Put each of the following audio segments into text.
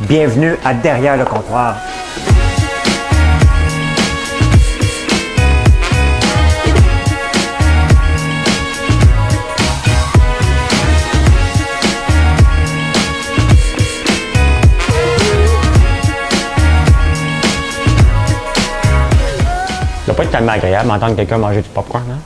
Bienvenue à Derrière le comptoir. Ça doit pas être tellement agréable d'entendre quelqu'un manger du popcorn, hein?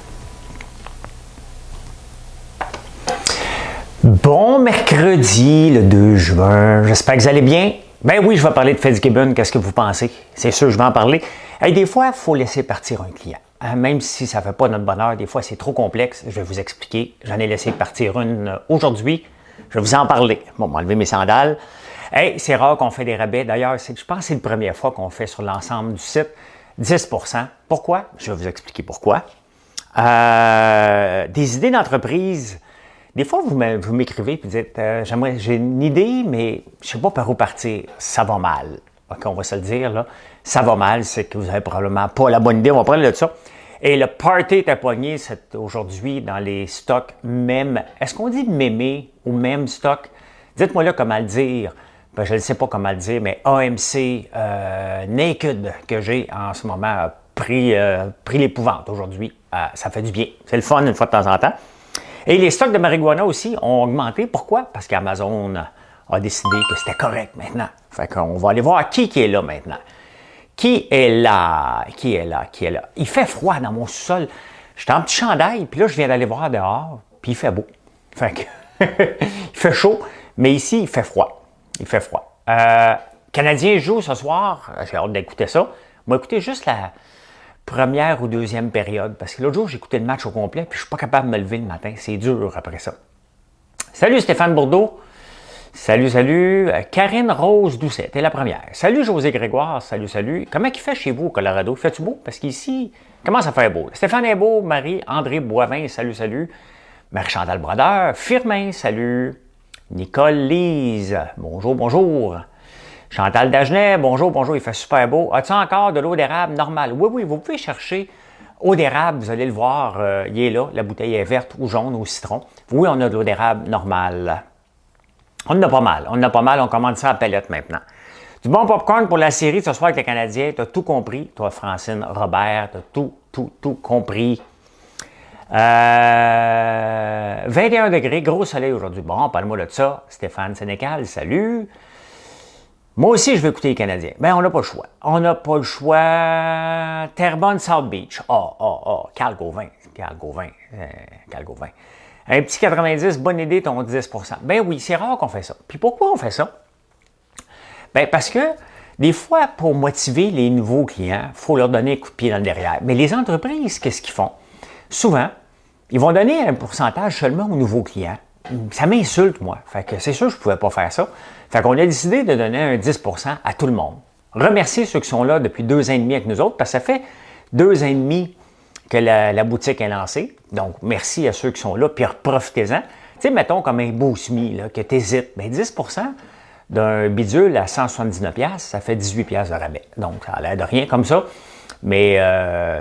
Bon mercredi, le 2 juin. J'espère que vous allez bien. Ben oui, je vais parler de Fitzgibbon. Qu'est-ce que vous pensez? C'est sûr, je vais en parler. Et des fois, il faut laisser partir un client. Même si ça ne fait pas notre bonheur, des fois, c'est trop complexe. Je vais vous expliquer. J'en ai laissé partir une aujourd'hui. Je vais vous en parler. Bon, je vais enlever mes sandales. Hey, c'est rare qu'on fait des rabais. D'ailleurs, je pense que c'est la première fois qu'on fait sur l'ensemble du site 10 %. Pourquoi? Je vais vous expliquer pourquoi. Des idées d'entreprise. Des fois, vous m'écrivez et vous dites j'ai une idée, mais je ne sais pas par où partir. Ça va mal. OK, on va se le dire, là. Ça va mal, c'est que vous n'avez probablement pas la bonne idée. On va parler de ça. Et le party est à poigner aujourd'hui dans les stocks même. Est-ce qu'on dit mémé ou même stock? Dites-moi là comment le dire. Ben, je ne sais pas comment le dire, mais AMC Naked que j'ai en ce moment a pris l'épouvante aujourd'hui. Ça fait du bien. C'est le fun une fois de temps en temps. Et les stocks de marijuana aussi ont augmenté. Pourquoi? Parce qu'Amazon a décidé que c'était correct maintenant. Fait qu'on va aller voir qui est là maintenant. Qui est là? Qui est là? Qui est là? Il fait froid dans mon sous-sol. J'étais en petit chandail, puis là, je viens d'aller voir dehors, puis il fait beau. Fait que il fait chaud, mais ici, il fait froid. Il fait froid. Canadien joue ce soir. J'ai hâte d'écouter ça. Moi, écoutez juste la première ou deuxième période, parce que l'autre jour, j'ai écouté le match au complet, puis je ne suis pas capable de me lever le matin. C'est dur après ça. Salut Stéphane Bourdeau. Salut. Karine Rose Doucet, t'es la première. Salut José Grégoire. Salut. Comment il fait chez vous au Colorado? Fait-tu beau? Parce qu'ici, comment ça fait beau? Stéphane est beau. Marie-André Boivin, salut. Marie-Chantal Brodeur. Firmin, salut. Nicole Lise, bonjour. Chantal Dagenet, bonjour, il fait super beau. As-tu encore de l'eau d'érable normale? Oui, vous pouvez chercher eau d'érable, vous allez le voir, il est là, la bouteille est verte ou jaune au citron. Oui, on a de l'eau d'érable normale. On en a pas mal, on commande ça à palette maintenant. Du bon popcorn pour la série ce soir avec les Canadiens, tu as tout compris. Toi, Francine Robert, tu as tout compris. 21 degrés, gros soleil aujourd'hui. Bon, parle-moi de ça. Stéphane Sénécal, salut. Moi aussi, je veux écouter les Canadiens. Ben, on n'a pas le choix. Terrebonne, South Beach. Carl Gauvin. Un petit 90, bonne idée, ton 10 %. Ben oui, c'est rare qu'on fait ça. Puis pourquoi on fait ça? Ben, parce que des fois, pour motiver les nouveaux clients, il faut leur donner un coup de pied dans le derrière. Mais les entreprises, qu'est-ce qu'ils font? Souvent, ils vont donner un pourcentage seulement aux nouveaux clients. Ça m'insulte, moi. Fait que c'est sûr que je ne pouvais pas faire ça. Fait qu'on a décidé de donner un 10 % à tout le monde. Remercier ceux qui sont là depuis 2 ans et demi avec nous autres, parce que ça fait 2 ans et demi que la boutique est lancée. Donc, merci à ceux qui sont là, puis profitez-en. Tu sais, mettons comme un Bosmi, là, que tu hésites. Bien, 10 % d'un bidule à 179$, ça fait 18$ de rabais. Donc, ça a l'air de rien comme ça, mais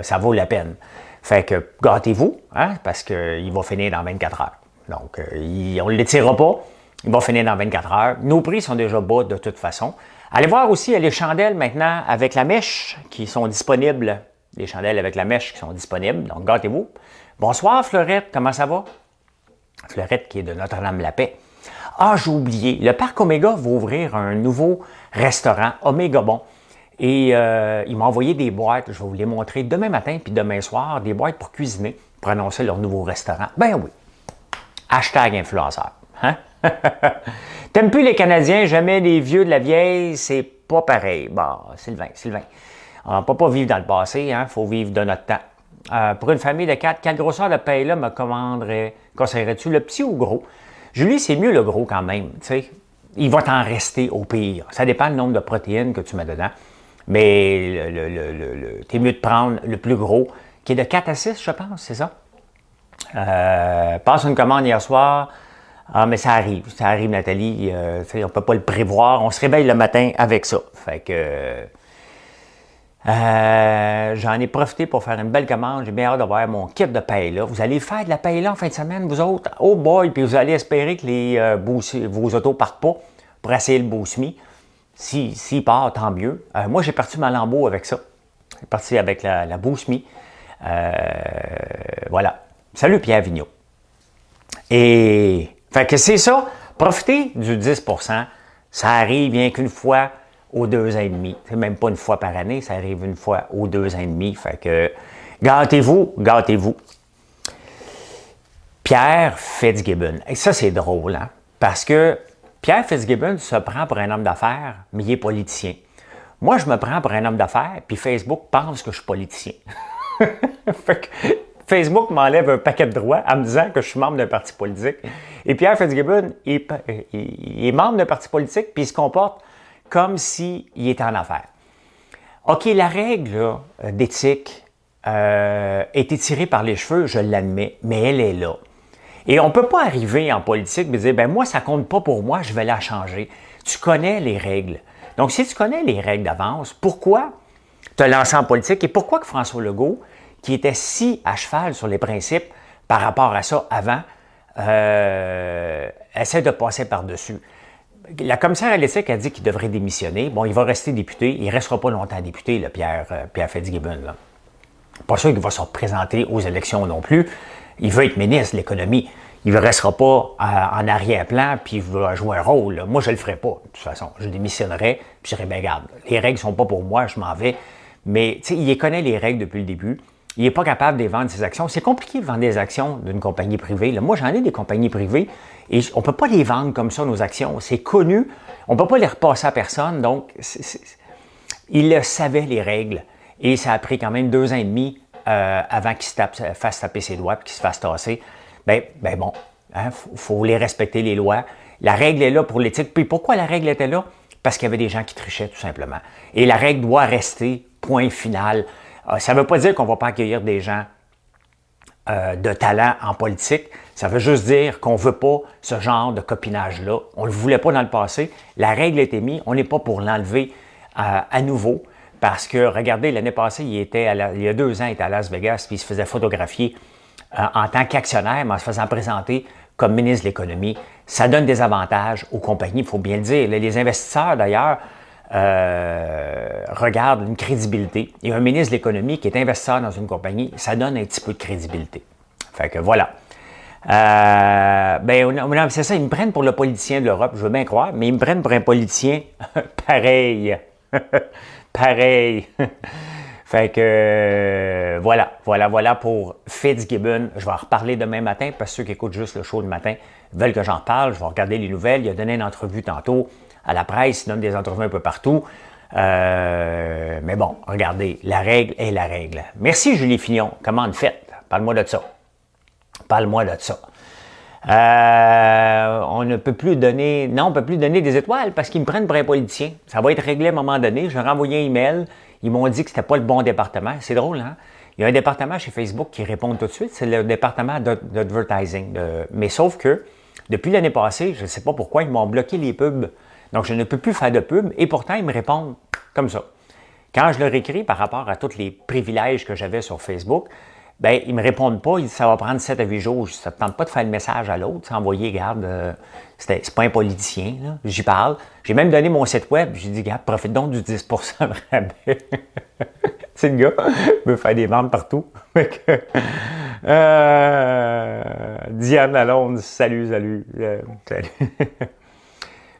ça vaut la peine. Fait que gâtez-vous, hein, parce qu'il va finir dans 24 heures. Donc, on ne l'étirera pas, il va finir dans 24 heures. Nos prix sont déjà bas de toute façon. Allez voir aussi les chandelles maintenant avec la mèche qui sont disponibles. Les chandelles avec la mèche qui sont disponibles, donc gâtez-vous. Bonsoir Fleurette, comment ça va? Fleurette qui est de Notre-Dame-la-Paix. Ah, j'ai oublié, le Parc Omega va ouvrir un nouveau restaurant, Omega Bon. Et ils m'ont envoyé des boîtes, je vais vous les montrer demain matin puis demain soir, des boîtes pour cuisiner, pour annoncer leur nouveau restaurant. Ben oui. Hashtag influenceur. Hein? T'aimes plus les Canadiens, jamais les vieux de la vieille, c'est pas pareil. Bon, Sylvain. On ne peut pas vivre dans le passé, hein? Faut vivre de notre temps. Pour une famille de 4, quelle grosseur de pain-là me conseillerais-tu, le petit ou le gros? Julie, c'est mieux le gros quand même, tu sais. Il va t'en rester au pire. Ça dépend du nombre de protéines que tu mets dedans. Mais t'es mieux de prendre le plus gros, qui est de 4 à 6, je pense, c'est ça? Passe une commande hier soir. Ah, mais ça arrive, Nathalie. On ne peut pas le prévoir. On se réveille le matin avec ça. Fait que j'en ai profité pour faire une belle commande. J'ai bien hâte d'avoir mon kit de paella. Vous allez faire de la paella en fin de semaine, vous autres? Oh boy! Puis vous allez espérer que vos autos ne partent pas pour essayer le Bosmi. S'il part, tant mieux. Moi, j'ai parti ma Lambeau avec ça. J'ai parti avec la Boost Me. Voilà. Salut Pierre Vigneault. Et, fait que c'est ça. Profitez du 10%. Ça arrive bien qu'une fois aux 2 ans et demi. C'est même pas une fois par année, ça arrive une fois aux 2 ans et demi. Fait que, gâtez-vous, gâtez-vous. Pierre Fitzgibbon. Et ça, c'est drôle, hein? Parce que Pierre Fitzgibbon se prend pour un homme d'affaires, mais il est politicien. Moi, je me prends pour un homme d'affaires, puis Facebook pense que je suis politicien. Fait que Facebook m'enlève un paquet de droits en me disant que je suis membre d'un parti politique. Et Pierre Fitzgibbon, il est membre d'un parti politique, puis il se comporte comme s'il était en affaires. OK, la règle d'éthique est tirée par les cheveux, je l'admets, mais elle est là. Et on ne peut pas arriver en politique et dire, ben moi, ça ne compte pas pour moi, je vais la changer. Tu connais les règles. Donc, si tu connais les règles d'avance, pourquoi te lancer en politique et pourquoi que François Legault, qui était si à cheval sur les principes par rapport à ça avant, essaie de passer par-dessus. La commissaire à l'éthique a dit qu'il devrait démissionner. Bon, il va rester député. Il ne restera pas longtemps député, là, Pierre Fitzgibbon. Là. Pas sûr qu'il va se représenter aux élections non plus. Il veut être ministre de l'économie. Il ne restera pas en arrière-plan puis il va jouer un rôle. Là. Moi, je ne le ferai pas, de toute façon. Je démissionnerai puis je dirais, ben regarde, les règles ne sont pas pour moi, je m'en vais. Mais, tu sais, il connaît les règles depuis le début. Il n'est pas capable de vendre ses actions. C'est compliqué de vendre des actions d'une compagnie privée. Là, moi, j'en ai des compagnies privées et on ne peut pas les vendre comme ça, nos actions. C'est connu. On ne peut pas les repasser à personne. Donc, il le savait, les règles. Et ça a pris quand même 2 ans et demi avant qu'il se fasse taper ses doigts et qu'il se fasse tasser. Ben bon, hein, faut les respecter, les lois. La règle est là pour l'éthique. Puis pourquoi la règle était là? Parce qu'il y avait des gens qui trichaient, tout simplement. Et la règle doit rester, point final. Ça ne veut pas dire qu'on ne va pas accueillir des gens de talent en politique. Ça veut juste dire qu'on ne veut pas ce genre de copinage-là. On ne le voulait pas dans le passé. La règle a été mise. On n'est pas pour l'enlever à nouveau. Parce que, regardez, l'année passée, il y a 2 ans, il était à Las Vegas, puis il se faisait photographier en tant qu'actionnaire, mais en se faisant présenter comme ministre de l'économie. Ça donne des avantages aux compagnies, il faut bien le dire. Les investisseurs, d'ailleurs, regardent une crédibilité. Et un ministre de l'économie qui est investisseur dans une compagnie, ça donne un petit peu de crédibilité. Fait que voilà. C'est ça, ils me prennent pour le politicien de l'Europe, je veux bien croire, mais ils me prennent pour un politicien pareil. Pareil. Fait que voilà pour Fitzgibbon. Je vais en reparler demain matin parce que ceux qui écoutent juste le show le matin veulent que j'en parle. Je vais regarder les nouvelles. Il a donné une entrevue tantôt à la presse. Il donne des entrevues un peu partout. Mais bon, regardez, la règle est la règle. Merci Julie Fignon. Comment on fait? Parle-moi de ça. Parle-moi de ça. On ne peut plus donner... Non, on ne peut plus donner des étoiles parce qu'ils me prennent pour un politicien. Ça va être réglé à un moment donné. Je leur ai envoyé un email. Ils m'ont dit que c'était pas le bon département. C'est drôle, hein? Il y a un département chez Facebook qui répond tout de suite. C'est le département d'advertising. Mais sauf que, depuis l'année passée, je ne sais pas pourquoi, ils m'ont bloqué les pubs. Donc, je ne peux plus faire de pubs. Et pourtant, ils me répondent comme ça. Quand je leur écris par rapport à tous les privilèges que j'avais sur Facebook, ben ils ne me répondent pas. Ils disent ça va prendre 7 à 8 jours. Ça ne tente pas de faire le message à l'autre. Envoyer, regarde, c'est pas un politicien. Là. J'y parle. J'ai même donné mon site web. J'ai dit, regarde, profite donc du 10% de rabais. C'est le gars. Il veut faire des ventes partout. Diane Lalonde, salut. Salut.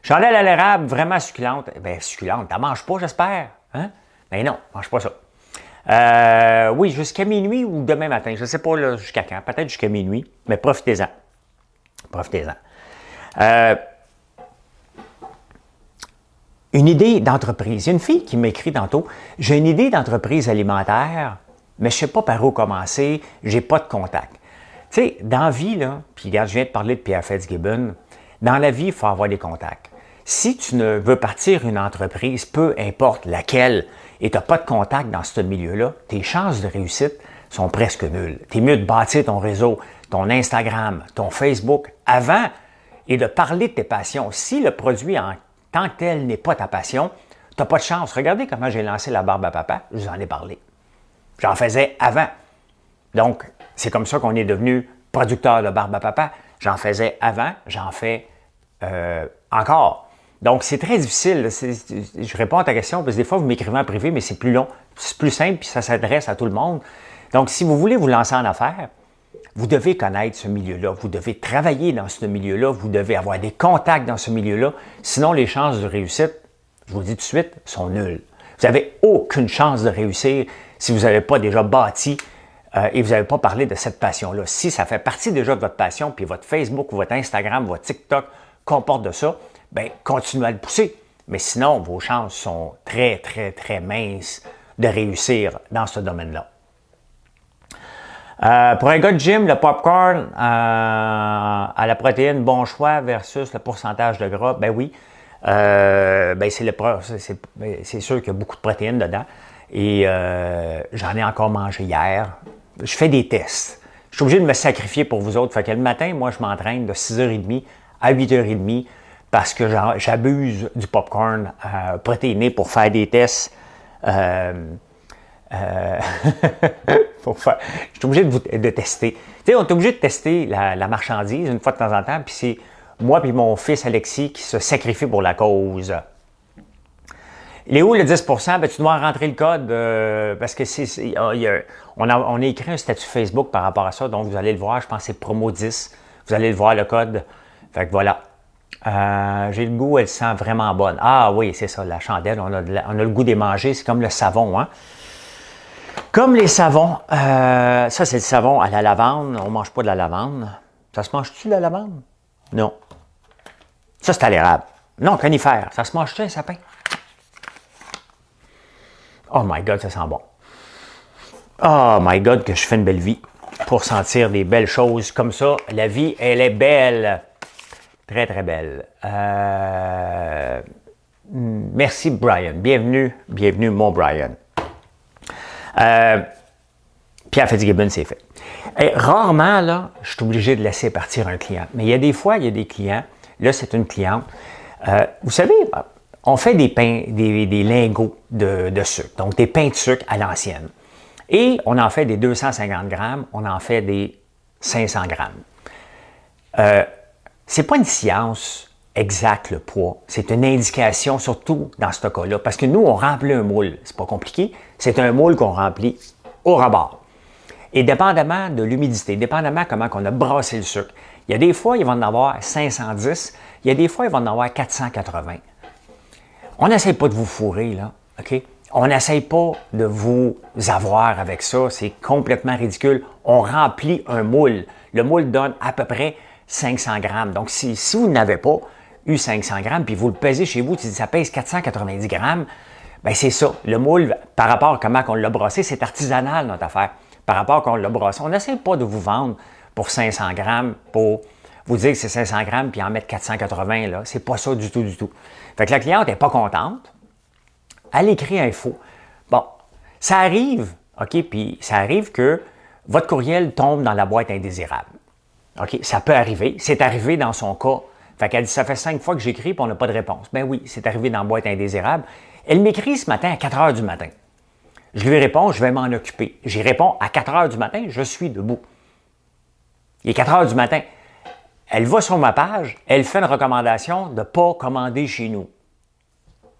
Chandelle à l'érable, vraiment succulente. Ben, succulente. T'en manges pas, j'espère. Hein? Ben non, mange pas ça. Oui, jusqu'à minuit ou demain matin. Je ne sais pas là, jusqu'à quand. Peut-être jusqu'à minuit, mais profitez-en. Profitez-en. Une idée d'entreprise. Il y a une fille qui m'écrit tantôt, j'ai une idée d'entreprise alimentaire, mais je ne sais pas par où commencer, j'ai pas de contact. Tu sais, dans la vie, là, puis regarde, je viens de parler de Pierre Fitzgibbon, dans la vie, il faut avoir des contacts. Si tu ne veux partir une entreprise, peu importe laquelle, et tu n'as pas de contact dans ce milieu-là, tes chances de réussite sont presque nulles. Tu es mieux de bâtir ton réseau, ton Instagram, ton Facebook avant et de parler de tes passions. Si le produit en tant que tel n'est pas ta passion, tu n'as pas de chance. Regardez comment j'ai lancé la barbe à papa, je vous en ai parlé. J'en faisais avant. Donc, c'est comme ça qu'on est devenu producteur de barbe à papa. J'en faisais avant, j'en fais encore. Donc, c'est très difficile. Je réponds à ta question parce que des fois, vous m'écrivez en privé, mais c'est plus long, c'est plus simple, puis ça s'adresse à tout le monde. Donc, si vous voulez vous lancer en affaires, vous devez connaître ce milieu-là, vous devez travailler dans ce milieu-là, vous devez avoir des contacts dans ce milieu-là. Sinon, les chances de réussite, je vous le dis tout de suite, sont nulles. Vous n'avez aucune chance de réussir si vous n'avez pas déjà bâti et vous n'avez pas parlé de cette passion-là. Si ça fait partie déjà de votre passion, puis votre Facebook, votre Instagram, votre TikTok comporte de ça, bien, continuez à le pousser. Mais sinon, vos chances sont très, très, très minces de réussir dans ce domaine-là. Pour un gars de gym, le popcorn à la protéine, bon choix versus le pourcentage de gras, ben oui. C'est sûr qu'il y a beaucoup de protéines dedans. Et j'en ai encore mangé hier. Je fais des tests. Je suis obligé de me sacrifier pour vous autres. Fait que le matin, moi, je m'entraîne de 6h30 à 8h30 parce que j'abuse du popcorn protéiné pour faire des tests. Je suis obligé de tester. Tu sais, on est obligé de tester la marchandise une fois de temps en temps, puis c'est moi et mon fils Alexis qui se sacrifient pour la cause. Il est où le 10 %? Ben, tu dois rentrer le code parce que on a écrit un statut Facebook par rapport à ça, donc vous allez le voir, je pense que c'est promo 10. Vous allez le voir, le code. Fait que voilà. J'ai le goût, elle sent vraiment bonne. Ah oui, c'est ça, la chandelle, on a le goût des manger, c'est comme le savon, hein? Comme les savons, ça c'est le savon à la lavande, on ne mange pas de la lavande. Ça se mange-tu de la lavande? Non. Ça c'est à l'érable. Non, conifère. Ça se mange-tu un sapin? Oh my God, ça sent bon. Oh my God, que je fais une belle vie pour sentir des belles choses comme ça. La vie, elle est belle. Très, très belle. Merci, Brian. Bienvenue, mon Brian. Pierre Fitzgibbon, c'est fait. Et rarement, là, je suis obligé de laisser partir un client. Mais il y a des fois, il y a des clients. Là, c'est une cliente. Vous savez, on fait des pains, des lingots de sucre. Donc, des pains de sucre à l'ancienne. Et on en fait des 250 grammes, on en fait des 500 grammes. C'est pas une science exacte, le poids. C'est une indication, surtout dans ce cas-là. Parce que nous, on remplit un moule. C'est pas compliqué. C'est un moule qu'on remplit au rebord. Et dépendamment de l'humidité, dépendamment comment on a brassé le sucre, il y a des fois, il va en avoir 510. Il y a des fois, il va en avoir 480. On n'essaie pas de vous fourrer, là. OK? On n'essaye pas de vous avoir avec ça. C'est complètement ridicule. On remplit un moule. Le moule donne à peu près 500 grammes. Donc, si vous n'avez pas eu 500 grammes, puis vous le pesez chez vous, ça pèse 490 grammes, bien, c'est ça. Le moule, par rapport à comment on l'a brossé, c'est artisanal, notre affaire. Par rapport à comment on l'a brossé, on n'essaie pas de vous vendre pour 500 grammes, pour vous dire que c'est 500 grammes, puis en mettre 480, là. C'est pas ça du tout, du tout. Fait que la cliente n'est pas contente. Elle écrit info. Bon, ça arrive, OK, puis ça arrive que votre courriel tombe dans la boîte indésirable. OK, ça peut arriver. C'est arrivé dans son cas. Fait qu'elle dit, ça fait 5 fois que j'écris et on n'a pas de réponse. Ben oui, c'est arrivé dans la boîte indésirable. Elle m'écrit ce matin à 4 heures du matin. Je lui réponds, je vais m'en occuper. J'y réponds à 4 heures du matin, je suis debout. Il est 4 heures du matin. Elle va sur ma page, elle fait une recommandation de ne pas commander chez nous.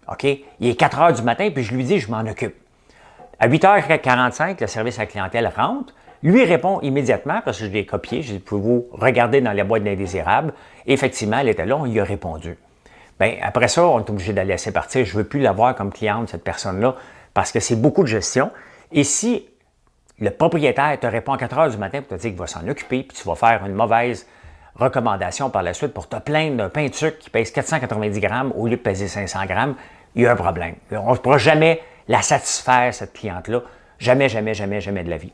OK? Il est 4 heures du matin, puis je lui dis, je m'en occupe. À 8h45, le service à la clientèle rentre. Lui répond immédiatement, parce que je l'ai copié, je dis, pouvez-vous regarder dans la boîte d'indésirables? Et effectivement, elle était là, on lui a répondu. Bien, après ça, on est obligé de la laisser partir. Je ne veux plus l'avoir comme cliente, cette personne-là, parce que c'est beaucoup de gestion. Et si le propriétaire te répond à 4 heures du matin pour te dire qu'il va s'en occuper, puis tu vas faire une mauvaise recommandation par la suite pour te plaindre d'un pain de sucre qui pèse 490 grammes au lieu de peser 500 grammes, il y a un problème. On ne pourra jamais la satisfaire, cette cliente-là. Jamais, jamais, jamais, jamais de la vie.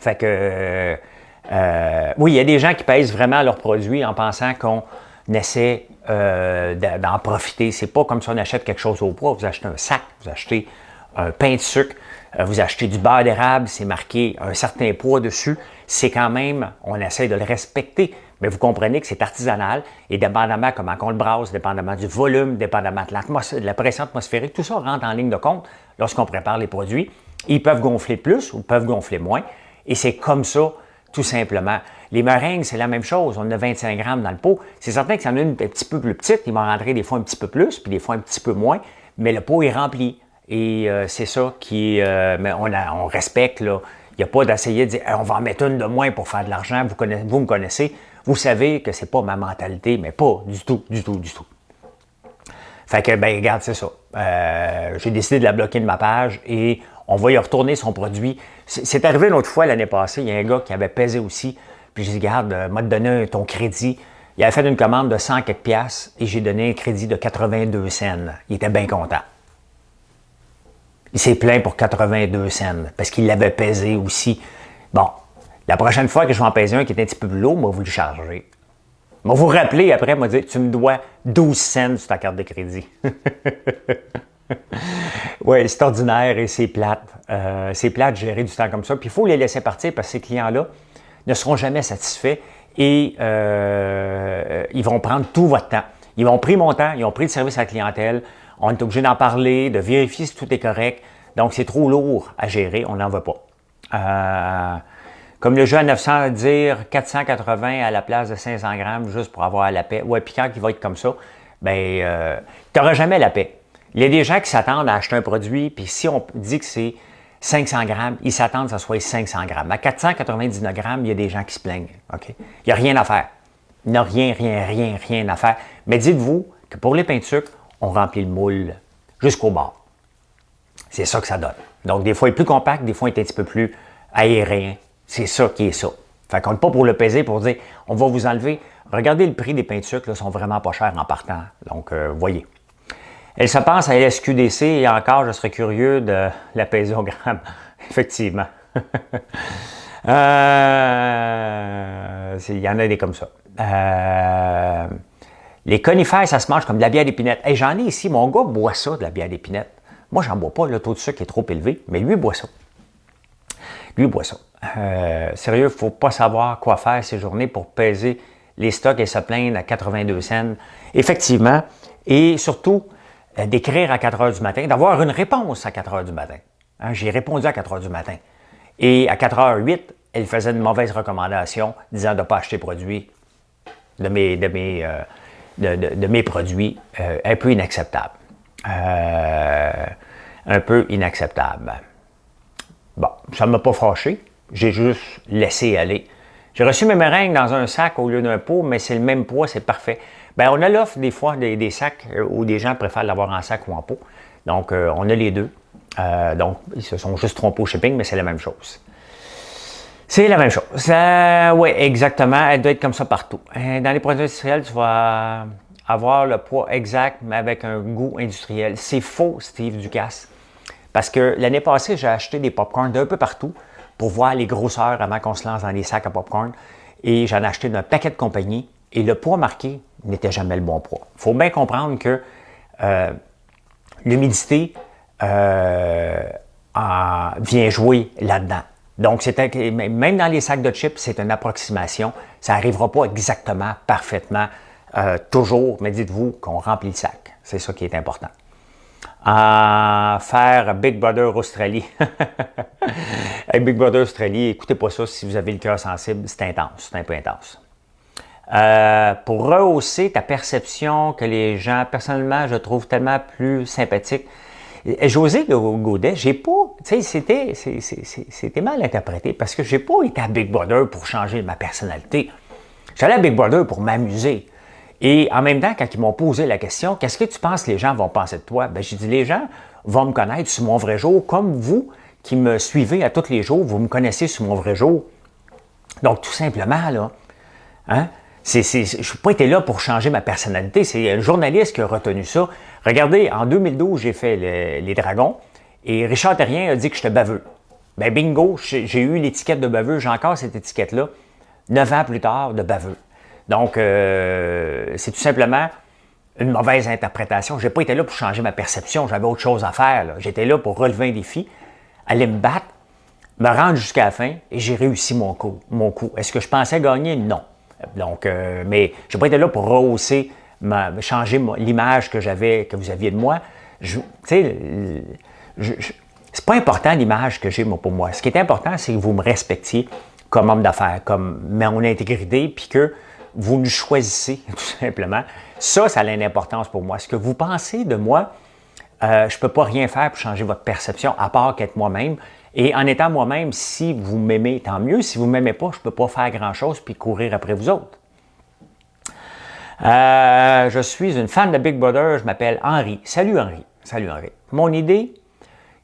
Fait que, oui, il y a des gens qui pèsent vraiment leurs produits en pensant qu'on essaie d'en profiter. C'est pas comme si on achète quelque chose au poids. Vous achetez un sac, vous achetez un pain de sucre, vous achetez du beurre d'érable, c'est marqué un certain poids dessus. C'est quand même, on essaie de le respecter. Mais vous comprenez que c'est artisanal et dépendamment comment on le brasse, dépendamment du volume, dépendamment de la pression atmosphérique, tout ça rentre en ligne de compte lorsqu'on prépare les produits. Ils peuvent gonfler plus ou peuvent gonfler moins. Et c'est comme ça, tout simplement. Les meringues, c'est la même chose. On a 25 grammes dans le pot. C'est certain que ça en a une un petit peu plus petite. Il va rentrer des fois un petit peu plus, puis des fois un petit peu moins. Mais le pot est rempli. Et c'est ça qui... mais on respecte, là. Il n'y a pas d'essayer de dire on va en mettre une de moins pour faire de l'argent. Vous me connaissez. Vous savez que c'est pas ma mentalité, mais pas du tout, du tout, du tout. Fait que, ben regarde, c'est ça. J'ai décidé de la bloquer de ma page et on va y retourner son produit. C'est arrivé une autre fois l'année passée. Il y a un gars qui avait pesé aussi. Puis j'ai dit, regarde, m'a donné ton crédit. Il avait fait une commande de 100 quelques piastres et j'ai donné un crédit de 82 cents. Il était bien content. Il s'est plaint pour 82 cents parce qu'il l'avait pesé aussi. Bon, la prochaine fois que je vais en peser un qui est un petit peu plus lourd, moi, vous le charger. Moi, vous rappeler après, m'a dit, tu me dois 12 cents sur ta carte de crédit. Oui, c'est ordinaire et c'est plate. C'est plate de gérer du temps comme ça. Puis il faut les laisser partir parce que ces clients-là ne seront jamais satisfaits et ils vont prendre tout votre temps. Ils ont pris mon temps, ils ont pris le service à la clientèle. On est obligé d'en parler, de vérifier si tout est correct. Donc, c'est trop lourd à gérer, on n'en veut pas. Comme le jeu à 900 dire 480 à la place de 500 grammes juste pour avoir la paix. Ouais, puis quand il va être comme ça, ben, tu n'auras jamais la paix. Il y a des gens qui s'attendent à acheter un produit, puis si on dit que c'est 500 grammes, ils s'attendent que ça soit 500 grammes. À 499 grammes, il y a des gens qui se plaignent. OK? Il n'y a rien à faire. Il n'y a rien à faire. Mais dites-vous que pour les pains de sucre, on remplit le moule jusqu'au bord. C'est ça que ça donne. Donc, des fois, il est plus compact, des fois, il est un petit peu plus aérien. C'est ça qui est ça. Fait qu'on n'est pas pour le peser, pour dire, on va vous enlever. Regardez le prix des pains de sucre, là, sont vraiment pas chers en partant. Donc, voyez. Elle se pense à LSQDC et encore, je serais curieux de la peser au gramme. Effectivement. Il y en a des comme ça. Les conifères, ça se mange comme de la bière d'épinette. Hey, j'en ai ici, mon gars boit ça, de la bière d'épinette. Moi, j'en bois pas, le taux de sucre est trop élevé, mais lui, il boit ça. Lui, il boit ça. Sérieux, il ne faut pas savoir quoi faire ces journées pour peser les stocks et se plaindre à 82 cents. Effectivement, et surtout, d'écrire à 4 heures du matin, d'avoir une réponse à 4 heures du matin. Hein, j'ai répondu à 4 heures du matin. Et à 4h08, elle faisait une mauvaise recommandation disant de ne pas acheter produit de mes produits. Un peu inacceptable. Un peu inacceptable. Bon, ça ne m'a pas fâché. J'ai juste laissé aller. J'ai reçu mes meringues dans un sac au lieu d'un pot, mais c'est le même poids, c'est parfait. Bien, on a l'offre des fois des sacs où des gens préfèrent l'avoir en sac ou en pot. Donc, on a les deux. Donc, ils se sont juste trompés au shipping, mais c'est la même chose. C'est la même chose. Oui, exactement. Elle doit être comme ça partout. Dans les produits industriels, tu vas avoir le poids exact, mais avec un goût industriel. C'est faux, Steve Ducasse. Parce que l'année passée, j'ai acheté des pop-corn d'un peu partout pour voir les grosseurs avant qu'on se lance dans les sacs à pop-corn. Et j'en ai acheté d'un paquet de compagnies. Et le poids marqué n'était jamais le bon poids. Il faut bien comprendre que l'humidité vient jouer là-dedans. Donc, même dans les sacs de chips, c'est une approximation. Ça n'arrivera pas exactement, parfaitement, toujours, mais dites-vous qu'on remplit le sac. C'est ça qui est important. Faire Big Brother Australie. Big Brother Australie, écoutez pas ça si vous avez le cœur sensible, c'est intense, c'est un peu intense. Pour rehausser ta perception que les gens, personnellement, je trouve tellement plus sympathique. José Gaudet, j'ai pas, tu sais, c'était mal interprété parce que j'ai pas été à Big Brother pour changer ma personnalité. J'allais à Big Brother pour m'amuser. Et en même temps, quand ils m'ont posé la question, qu'est-ce que tu penses que les gens vont penser de toi? Ben, j'ai dit, les gens vont me connaître sur mon vrai jour, comme vous qui me suivez à tous les jours, vous me connaissez sur mon vrai jour. Donc, tout simplement, là, hein? Je n'ai pas été là pour changer ma personnalité. C'est un journaliste qui a retenu ça. Regardez, en 2012, j'ai fait les Dragons et Richard Terrien a dit que j'étais baveux. Ben bingo, j'ai eu l'étiquette de baveux. J'ai encore cette étiquette-là, 9 ans plus tard, de baveux. Donc, c'est tout simplement une mauvaise interprétation. Je n'ai pas été là pour changer ma perception. J'avais autre chose à faire. J'étais là pour relever un défi, aller me battre, me rendre jusqu'à la fin et j'ai réussi mon coup. Est-ce que je pensais gagner? Non. Donc, mais je n'ai pas été là pour rehausser, changer l'image que vous aviez de moi. C'est pas important l'image que j'ai pour moi. Ce qui est important, c'est que vous me respectiez comme homme d'affaires, comme mon intégrité, puis que vous nous choisissez, tout simplement. Ça a une importance pour moi. Ce que vous pensez de moi, je ne peux pas rien faire pour changer votre perception, à part qu'être moi-même. Et en étant moi-même, si vous m'aimez, tant mieux. Si vous ne m'aimez pas, je ne peux pas faire grand-chose puis courir après vous autres. Je suis une fan de Big Brother, je m'appelle Henri. Salut Henri. Salut Henri. Mon idée,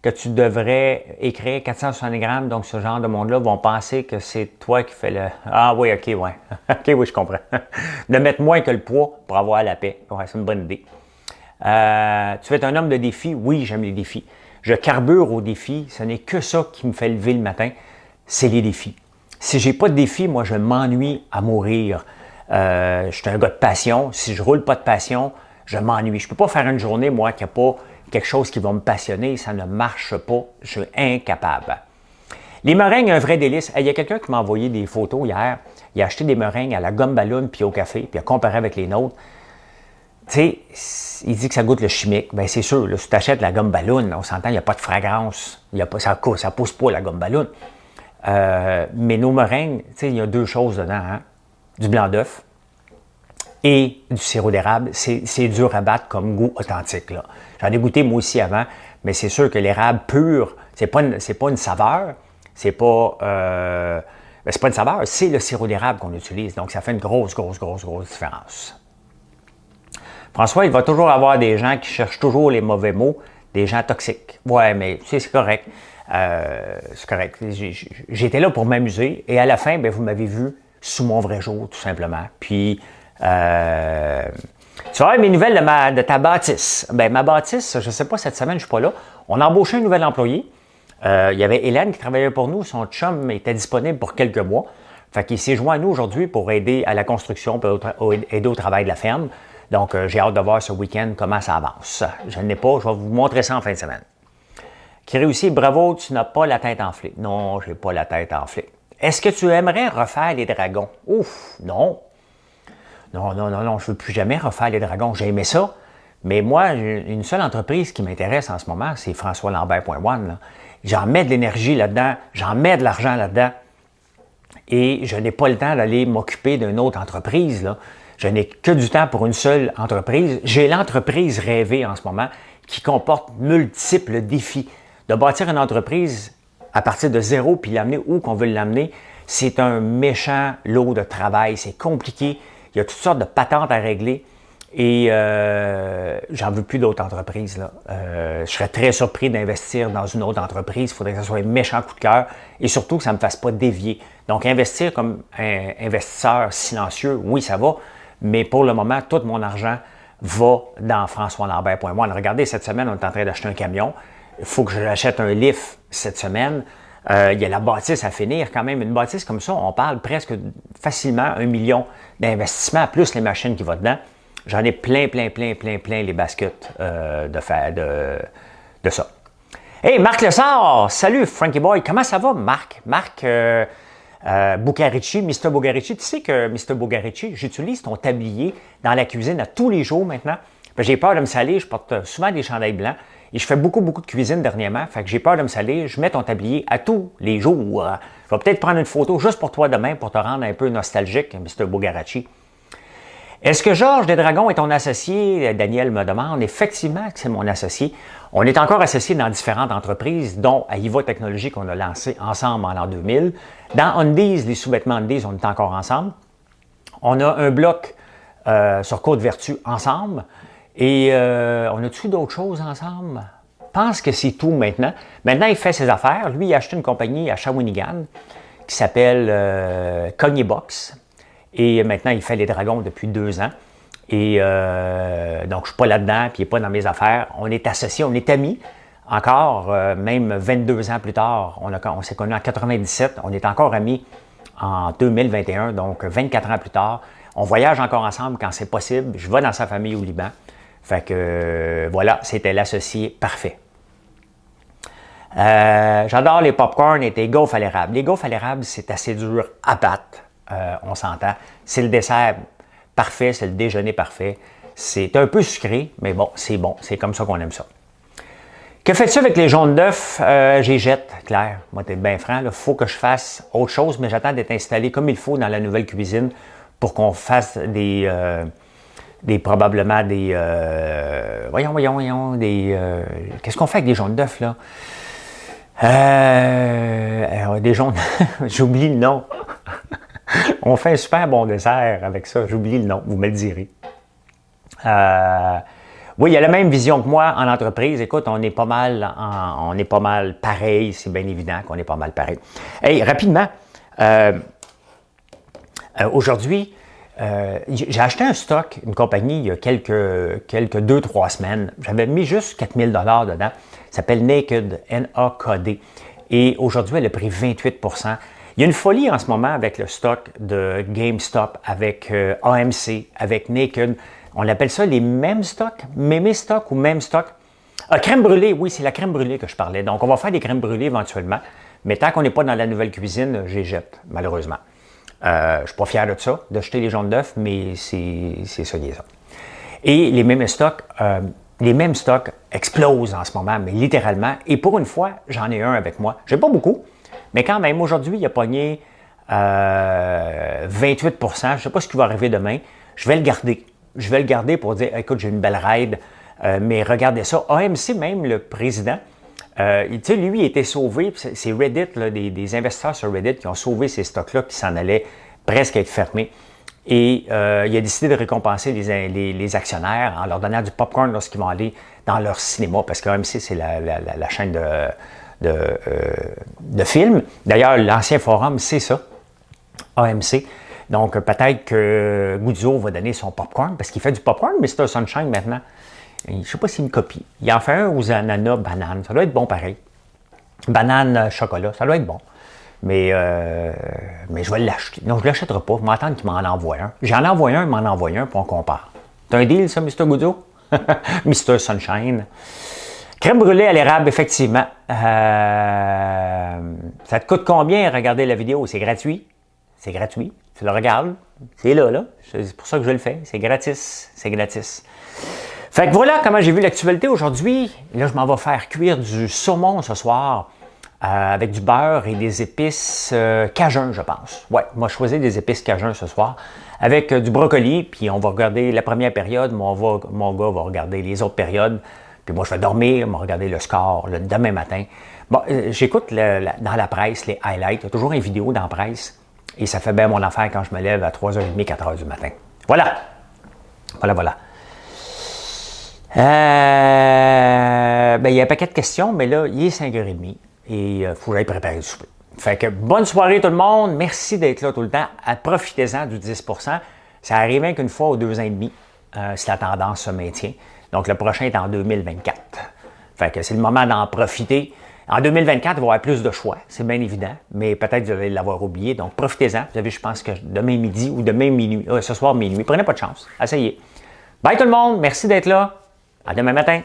que tu devrais écrire 470 grammes, donc ce genre de monde-là vont penser que c'est toi qui fais le... Ah oui, ok, ouais. Ok, oui, je comprends. De mettre moins que le poids pour avoir la paix. Ouais, c'est une bonne idée. Tu veux être un homme de défi? Oui, j'aime les défis. Je carbure aux défis. Ce n'est que ça qui me fait lever le matin. C'est les défis. Si j'ai pas de défi, moi, je m'ennuie à mourir. Je suis un gars de passion. Si je roule pas de passion, je m'ennuie. Je peux pas faire une journée, moi, qui n'a pas quelque chose qui va me passionner. Ça ne marche pas. Je suis incapable. Les meringues, un vrai délice. Il y a quelqu'un qui m'a envoyé des photos hier. Il a acheté des meringues à la gomme ballon puis au café, puis il a comparé avec les nôtres. Tu sais, il dit que ça goûte le chimique. Bien, c'est sûr, là, si tu achètes la gomme ballon, on s'entend, il n'y a pas de fragrance. Ça ne pousse pas la gomme ballon. Mais nos meringues, tu sais, il y a deux choses dedans. Hein? Du blanc d'œuf et du sirop d'érable. C'est dur à battre comme goût authentique. Là. J'en ai goûté moi aussi avant, mais c'est sûr que l'érable pur, c'est pas une saveur. C'est pas une saveur, c'est le sirop d'érable qu'on utilise. Donc, ça fait une grosse différence. François, il va toujours avoir des gens qui cherchent toujours les mauvais mots, des gens toxiques. Ouais, mais tu sais, c'est correct. C'est correct. J'étais là pour m'amuser et à la fin, bien, vous m'avez vu sous mon vrai jour, tout simplement. Puis, tu vois, mes nouvelles de ta bâtisse. Bien, ma bâtisse, je ne sais pas, cette semaine, je ne suis pas là. On a embauché un nouvel employé. Il y avait Hélène qui travaillait pour nous. Son chum était disponible pour quelques mois. Fait qu'il s'est joint à nous aujourd'hui pour aider à la construction, pour aider au travail de la ferme. Donc, j'ai hâte de voir ce week-end comment ça avance. Je ne l'ai pas, je vais vous montrer ça en fin de semaine. Qui réussit, bravo, tu n'as pas la tête enflée. Non, je n'ai pas la tête enflée. Est-ce que tu aimerais refaire les dragons? Ouf, non. Non, je ne veux plus jamais refaire les dragons. J'ai aimé ça. Mais moi, une seule entreprise qui m'intéresse en ce moment, c'est FrançoisLambert.one. J'en mets de l'énergie là-dedans, j'en mets de l'argent là-dedans. Et je n'ai pas le temps d'aller m'occuper d'une autre entreprise. Là. Je n'ai que du temps pour une seule entreprise. J'ai l'entreprise rêvée en ce moment qui comporte multiples défis. De bâtir une entreprise à partir de zéro puis l'amener où qu'on veut l'amener, c'est un méchant lot de travail. C'est compliqué. Il y a toutes sortes de patentes à régler. Et j'en veux plus d'autres entreprises. Là. Je serais très surpris d'investir dans une autre entreprise. Il faudrait que ce soit un méchant coup de cœur et surtout que ça ne me fasse pas dévier. Donc, investir comme un investisseur silencieux, oui, ça va. Mais pour le moment, tout mon argent va dans FrançoisLambert.one. Regardez, cette semaine, on est en train d'acheter un camion. Il faut que j'achète un lift cette semaine. Il y a la bâtisse à finir quand même. Une bâtisse comme ça, on parle presque facilement 1 million d'investissements, plus les machines qui vont dedans. J'en ai plein les baskets de ça. Hey, Marc Lessard! Salut, Frankie Boy! Comment ça va, Marc? Marc Bugarici, Mr. Bugarici. Tu sais que Mr. Bugarici, j'utilise ton tablier dans la cuisine à tous les jours maintenant. J'ai peur de me salir, je porte souvent des chandails blancs et je fais beaucoup de cuisine dernièrement. Fait que j'ai peur de me salir, je mets ton tablier à tous les jours. Je vais peut-être prendre une photo juste pour toi demain pour te rendre un peu nostalgique, Mr. Bugarici. Est-ce que Georges Desdragons est ton associé? Daniel me demande. Effectivement que c'est mon associé. On est encore associés dans différentes entreprises, dont Aiva Technologies qu'on a lancé ensemble en l'an 2000. Dans Undies, les sous-vêtements Undies, on est encore ensemble. On a un bloc sur Côte-Vertu ensemble. Et on a-tu d'autres choses ensemble? Je pense que c'est tout maintenant. Maintenant, il fait ses affaires. Lui, il a acheté une compagnie à Shawinigan qui s'appelle Cognibox. Et maintenant, il fait les dragons depuis 2 ans. Et donc, je ne suis pas là-dedans, puis il n'est pas dans mes affaires. On est associés, on est amis. Encore, même 22 ans plus tard, on s'est connus en 97. On est encore amis en 2021, donc 24 ans plus tard. On voyage encore ensemble quand c'est possible. Je vais dans sa famille au Liban. Fait que, voilà, c'était l'associé parfait. J'adore les popcorn et les gaufres à l'érable. Les gaufres à l'érable, c'est assez dur à battre. On s'entend. C'est le dessert parfait, c'est le déjeuner parfait. C'est un peu sucré, mais bon. C'est comme ça qu'on aime ça. Que fais-tu avec les jaunes d'œufs? J'y jette, Claire. Moi, t'es bien franc. Il faut que je fasse autre chose, mais j'attends d'être installé comme il faut dans la nouvelle cuisine pour qu'on fasse probablement des... qu'est-ce qu'on fait avec des jaunes d'œufs, là? Des jaunes... J'oublie le nom. On fait un super bon dessert avec ça. J'oublie le nom, vous me le direz. Oui, il y a la même vision que moi en entreprise. Écoute, on est pas mal pareil. C'est bien évident qu'on est pas mal pareil. Hey, rapidement, aujourd'hui, j'ai acheté un stock, une compagnie, il y a quelques 2-3 semaines. J'avais mis juste 4 000 $ dedans. Ça s'appelle Naked, N-A-K-D. Et aujourd'hui, elle a pris 28 %. Il y a une folie en ce moment avec le stock de GameStop, avec AMC, avec Naked. On appelle ça les mêmes stocks, mémé stock ou même stock. Crème brûlée, oui, c'est la crème brûlée que je parlais. Donc, on va faire des crèmes brûlées éventuellement. Mais tant qu'on n'est pas dans la nouvelle cuisine, j'y jette, malheureusement. Je ne suis pas fier de ça, de jeter les jaunes d'œufs, mais c'est ça qui est ça. Et les mêmes stocks explosent en ce moment, mais littéralement. Et pour une fois, j'en ai un avec moi. Je n'ai pas beaucoup, mais quand même, aujourd'hui, il a pogné 28 %. Je ne sais pas ce qui va arriver demain. Je vais le garder. Je vais le garder pour dire, écoute, j'ai une belle ride, mais regardez ça. AMC, même le président, tu sais, lui, il était sauvé. C'est Reddit, là, des investisseurs sur Reddit qui ont sauvé ces stocks-là qui s'en allaient presque être fermés. Et il a décidé de récompenser les actionnaires en leur donnant du popcorn lorsqu'ils vont aller dans leur cinéma, parce que AMC, c'est la chaîne de films. D'ailleurs, l'ancien forum, c'est ça, AMC. Donc, peut-être que Guzzo va donner son popcorn, parce qu'il fait du popcorn, Mr. Sunshine, maintenant. Je ne sais pas s'il me copie. Il en fait un aux ananas, banane. Ça doit être bon pareil. Banane, chocolat, ça doit être bon. Mais je vais l'acheter. Non, je ne l'achèterai pas. Je vais m'attendre qu'il m'en envoie un. J'en envoie un, il m'en envoie un, puis on compare. C'est un deal, ça, Mr. Guzzo? Mr. Sunshine. Crème brûlée à l'érable, effectivement. Ça te coûte combien, regarder la vidéo? C'est gratuit. C'est gratuit. Tu le regardes. C'est là. C'est pour ça que je le fais. C'est gratis. C'est gratis. Fait que voilà comment j'ai vu l'actualité aujourd'hui. Là, je m'en vais faire cuire du saumon ce soir avec du beurre et des épices cajun, je pense. Ouais, moi, je choisis des épices cajun ce soir avec du brocoli. Puis on va regarder la première période. Mon gars va regarder les autres périodes. Puis moi, je vais dormir, je vais regarder le score le demain matin. Bon, j'écoute dans la presse les highlights. Il y a toujours une vidéo dans la presse. Et ça fait bien mon affaire quand je me lève à 3h30, 4h du matin. Voilà. Voilà. Il y a un paquet de questions, mais là, il est 5h30 et il faut que j'aille préparer le souper. Fait que bonne soirée tout le monde. Merci d'être là tout le temps. Profitez-en du 10 %. Ça arrive rien qu'une fois aux 2 ans et demi si la tendance se maintient. Donc, le prochain est en 2024. Fait que c'est le moment d'en profiter. En 2024, il va y avoir plus de choix, c'est bien évident, mais peut-être que vous allez l'avoir oublié. Donc, profitez-en. Vous avez, je pense que demain midi ou demain minuit, ce soir minuit. Prenez pas de chance. Essayez. Bye tout le monde. Merci d'être là. À demain matin.